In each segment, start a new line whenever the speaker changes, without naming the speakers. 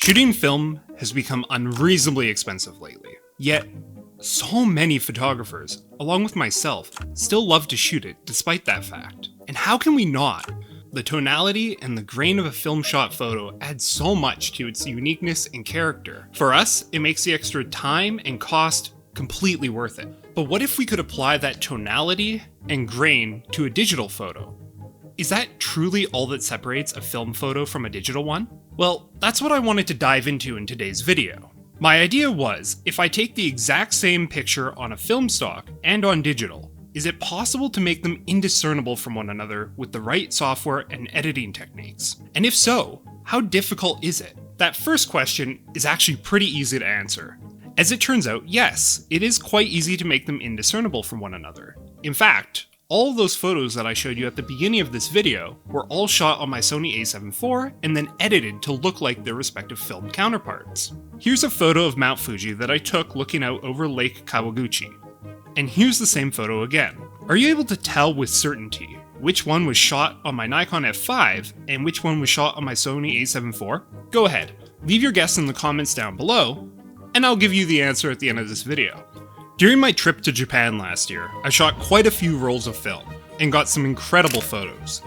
Shooting film has become unreasonably expensive lately, yet so many photographers, along with myself, still love to shoot it despite that fact. And how can we not? The tonality and the grain of a film shot photo adds so much to its uniqueness and character. For us, it makes the extra time and cost completely worth it. But what if we could apply that tonality and grain to a digital photo? Is that truly all that separates a film photo from a digital one? Well, that's what I wanted to dive into in today's video. My idea was, if I take the exact same picture on a film stock and on digital, is it possible to make them indiscernible from one another with the right software and editing techniques? And if so, how difficult is it? That first question is actually pretty easy to answer. As it turns out, yes, it is quite easy to make them indiscernible from one another. In fact, all of those photos that I showed you at the beginning of this video were all shot on my Sony a7 IV and then edited to look like their respective film counterparts. Here's a photo of Mount Fuji that I took looking out over Lake Kawaguchi. And here's the same photo again. Are you able to tell with certainty which one was shot on my Nikon F5 and which one was shot on my Sony a7 IV? Go ahead, leave your guess in the comments down below, and I'll give you the answer at the end of this video. During my trip to Japan last year, I shot quite a few rolls of film, and got some incredible photos.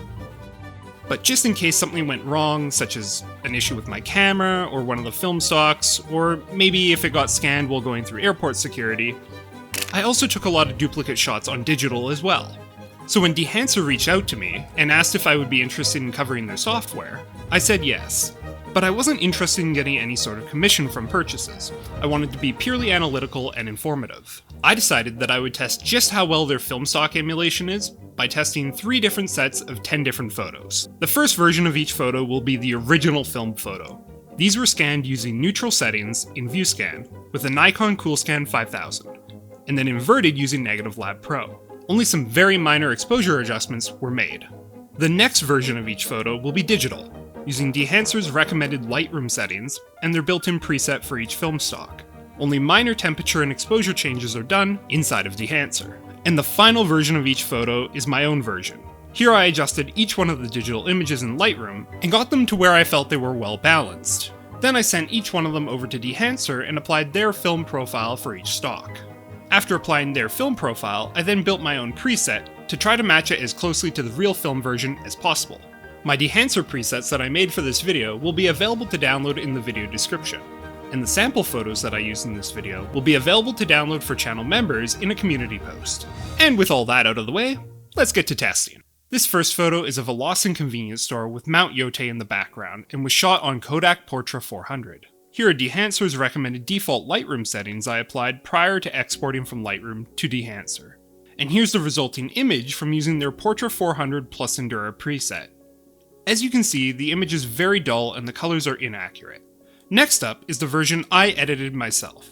But just in case something went wrong, such as an issue with my camera, or one of the film stocks, or maybe if it got scanned while going through airport security, I also took a lot of duplicate shots on digital as well. So when Dehancer reached out to me, and asked if I would be interested in covering their software, I said yes. But I wasn't interested in getting any sort of commission from purchases. I wanted to be purely analytical and informative. I decided that I would test just how well their film stock emulation is by testing 3 different sets of 10 different photos. The first version of each photo will be the original film photo. These were scanned using neutral settings in ViewScan with a Nikon Coolscan 5000, and then inverted using Negative Lab Pro. Only some very minor exposure adjustments were made. The next version of each photo will be digital, using Dehancer's recommended Lightroom settings and their built-in preset for each film stock. Only minor temperature and exposure changes are done inside of Dehancer. And the final version of each photo is my own version. Here I adjusted each one of the digital images in Lightroom and got them to where I felt they were well balanced. Then I sent each one of them over to Dehancer and applied their film profile for each stock. After applying their film profile, I then built my own preset to try to match it as closely to the real film version as possible. My Dehancer presets that I made for this video will be available to download in the video description, and the sample photos that I used in this video will be available to download for channel members in a community post. And with all that out of the way, let's get to testing. This first photo is of a Lawson convenience store with Mount Yote in the background and was shot on Kodak Portra 400. Here are Dehancer's recommended default Lightroom settings I applied prior to exporting from Lightroom to Dehancer. And here's the resulting image from using their Portra 400 plus Endura preset. As you can see, the image is very dull and the colors are inaccurate. Next up is the version I edited myself.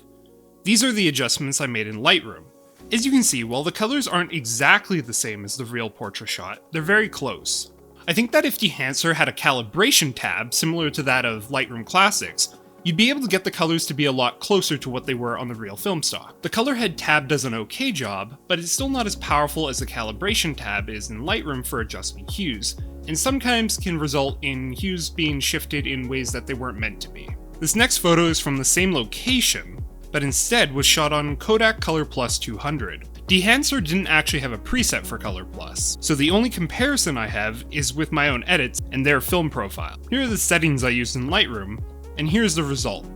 These are the adjustments I made in Lightroom. As you can see, while the colors aren't exactly the same as the real Portra shot, they're very close. I think that if Dehancer had a calibration tab similar to that of Lightroom Classics, you'd be able to get the colors to be a lot closer to what they were on the real film stock. The color head tab does an okay job, but it's still not as powerful as the calibration tab is in Lightroom for adjusting hues, and sometimes can result in hues being shifted in ways that they weren't meant to be. This next photo is from the same location, but instead was shot on Kodak Colorplus 200. Dehancer didn't actually have a preset for Colorplus, so the only comparison I have is with my own edits and their film profile. Here are the settings I used in Lightroom, and here's the result.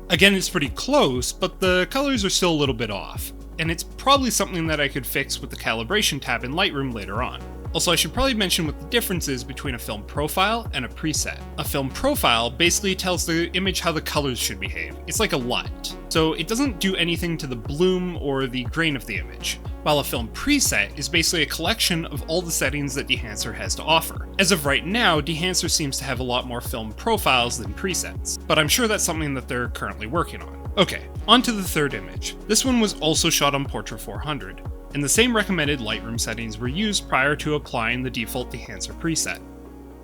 Again, it's pretty close, but the colors are still a little bit off, and it's probably something that I could fix with the calibration tab in Lightroom later on. Also, I should probably mention what the difference is between a film profile and a preset. A film profile basically tells the image how the colors should behave. It's like a LUT, so it doesn't do anything to the bloom or the grain of the image, while a film preset is basically a collection of all the settings that Dehancer has to offer. As of right now, Dehancer seems to have a lot more film profiles than presets, but I'm sure that's something that they're currently working on. Okay, on to the third image. This one was also shot on Portra 400. And the same recommended Lightroom settings were used prior to applying the default Dehancer preset.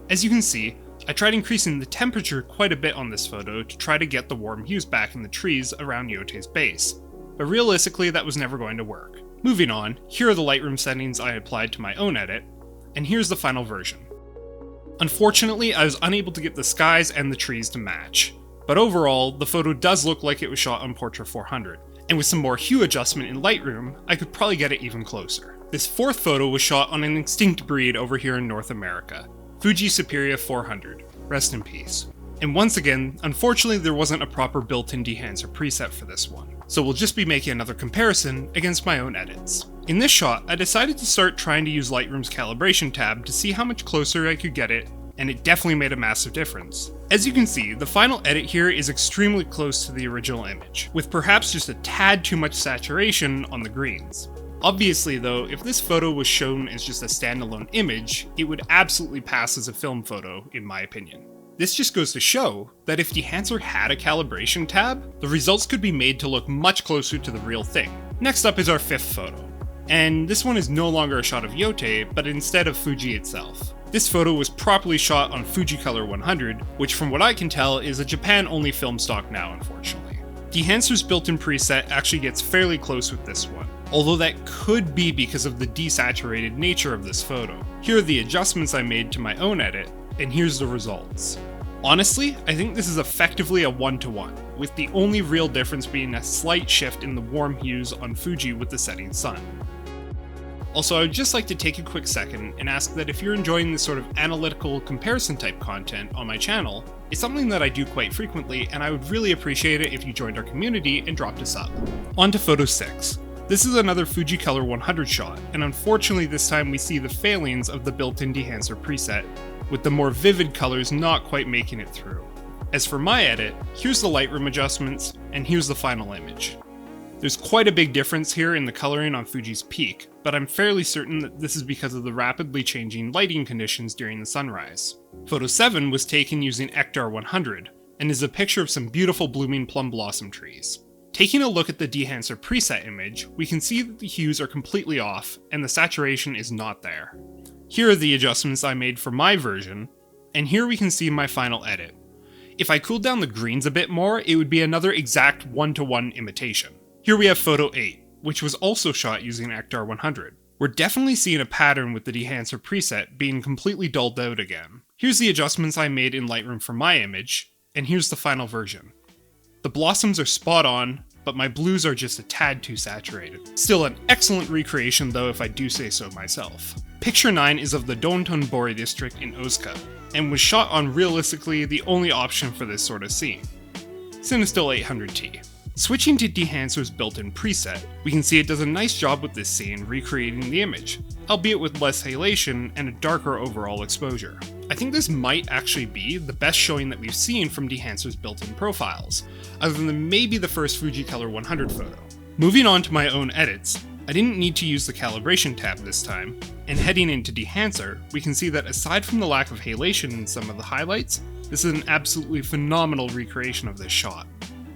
As you can see, I tried increasing the temperature quite a bit on this photo to try to get the warm hues back in the trees around Yote's base, but realistically that was never going to work. Moving on, here are the Lightroom settings I applied to my own edit, and here's the final version. Unfortunately, I was unable to get the skies and the trees to match. But overall, the photo does look like it was shot on Portra 400, and with some more hue adjustment in Lightroom, I could probably get it even closer. This fourth photo was shot on an extinct breed over here in North America, Fuji Superia 400, rest in peace. And once again, unfortunately there wasn't a proper built-in dehancer preset for this one, so we'll just be making another comparison against my own edits. In this shot, I decided to start trying to use Lightroom's calibration tab to see how much closer I could get it, and it definitely made a massive difference. As you can see, the final edit here is extremely close to the original image, with perhaps just a tad too much saturation on the greens. Obviously though, if this photo was shown as just a standalone image, it would absolutely pass as a film photo, in my opinion. This just goes to show that if Dehancer had a calibration tab, the results could be made to look much closer to the real thing. Next up is our fifth photo, and this one is no longer a shot of Yote, but instead of Fuji itself. This photo was properly shot on Fujicolor 100, which from what I can tell is a Japan-only film stock now, unfortunately. Dehancer's built-in preset actually gets fairly close with this one, although that could be because of the desaturated nature of this photo. Here are the adjustments I made to my own edit, and here's the results. Honestly, I think this is effectively a 1-to-1, with the only real difference being a slight shift in the warm hues on Fuji with the setting sun. Also, I would just like to take a quick second and ask that if you're enjoying this sort of analytical comparison type content on my channel, it's something that I do quite frequently, and I would really appreciate it if you joined our community and dropped a sub. On to photo 6. This is another Fujicolor 100 shot, and unfortunately this time we see the failings of the built-in Dehancer preset, with the more vivid colors not quite making it through. As for my edit, here's the Lightroom adjustments, and here's the final image. There's quite a big difference here in the coloring on Fuji's peak, but I'm fairly certain that this is because of the rapidly changing lighting conditions during the sunrise. Photo 7 was taken using Ektar 100, and is a picture of some beautiful blooming plum blossom trees. Taking a look at the Dehancer preset image, we can see that the hues are completely off, and the saturation is not there. Here are the adjustments I made for my version, and here we can see my final edit. If I cooled down the greens a bit more, it would be another exact 1-to-1 imitation. Here we have photo 8, which was also shot using Ektar 100. We're definitely seeing a pattern with the Dehancer preset being completely dulled out again. Here's the adjustments I made in Lightroom for my image, and here's the final version. The blossoms are spot on, but my blues are just a tad too saturated. Still an excellent recreation though, if I do say so myself. Picture 9 is of the Dontonbori district in Osaka, and was shot on realistically the only option for this sort of scene, Cinestill 800T. Switching to Dehancer's built-in preset, we can see it does a nice job with this scene recreating the image, albeit with less halation and a darker overall exposure. I think this might actually be the best showing that we've seen from Dehancer's built-in profiles, other than maybe the first Fujicolor 100 photo. Moving on to my own edits, I didn't need to use the calibration tab this time, and heading into Dehancer, we can see that aside from the lack of halation in some of the highlights, this is an absolutely phenomenal recreation of this shot.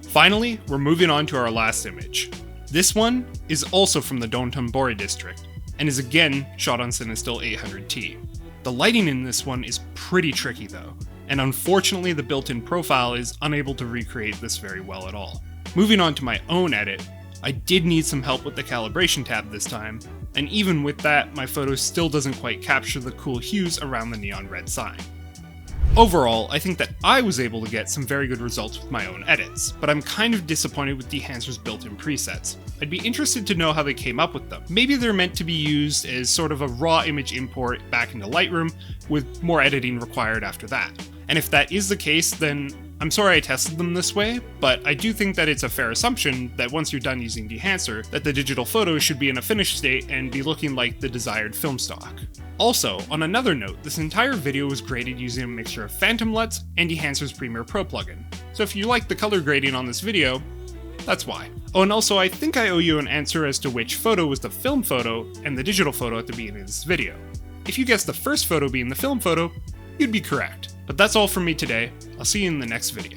Finally, we're moving on to our last image. This one is also from the Dontonbori district, and is again shot on Cinestill 800T. The lighting in this one is pretty tricky though, and unfortunately the built-in profile is unable to recreate this very well at all. Moving on to my own edit, I did need some help with the calibration tab this time, and even with that, my photo still doesn't quite capture the cool hues around the neon red sign. Overall, I think that I was able to get some very good results with my own edits, but I'm kind of disappointed with Dehancer's built-in presets. I'd be interested to know how they came up with them. Maybe they're meant to be used as sort of a raw image import back into Lightroom, with more editing required after that. And if that is the case, then I'm sorry I tested them this way, but I do think that it's a fair assumption that once you're done using Dehancer, that the digital photo should be in a finished state and be looking like the desired film stock. Also, on another note, this entire video was graded using a mixture of Phantom LUTs and Dehancer's Premiere Pro plugin, so if you like the color grading on this video, that's why. Oh, and also I think I owe you an answer as to which photo was the film photo and the digital photo at the beginning of this video. If you guessed the first photo being the film photo, you'd be correct. But that's all from me today. I'll see you in the next video.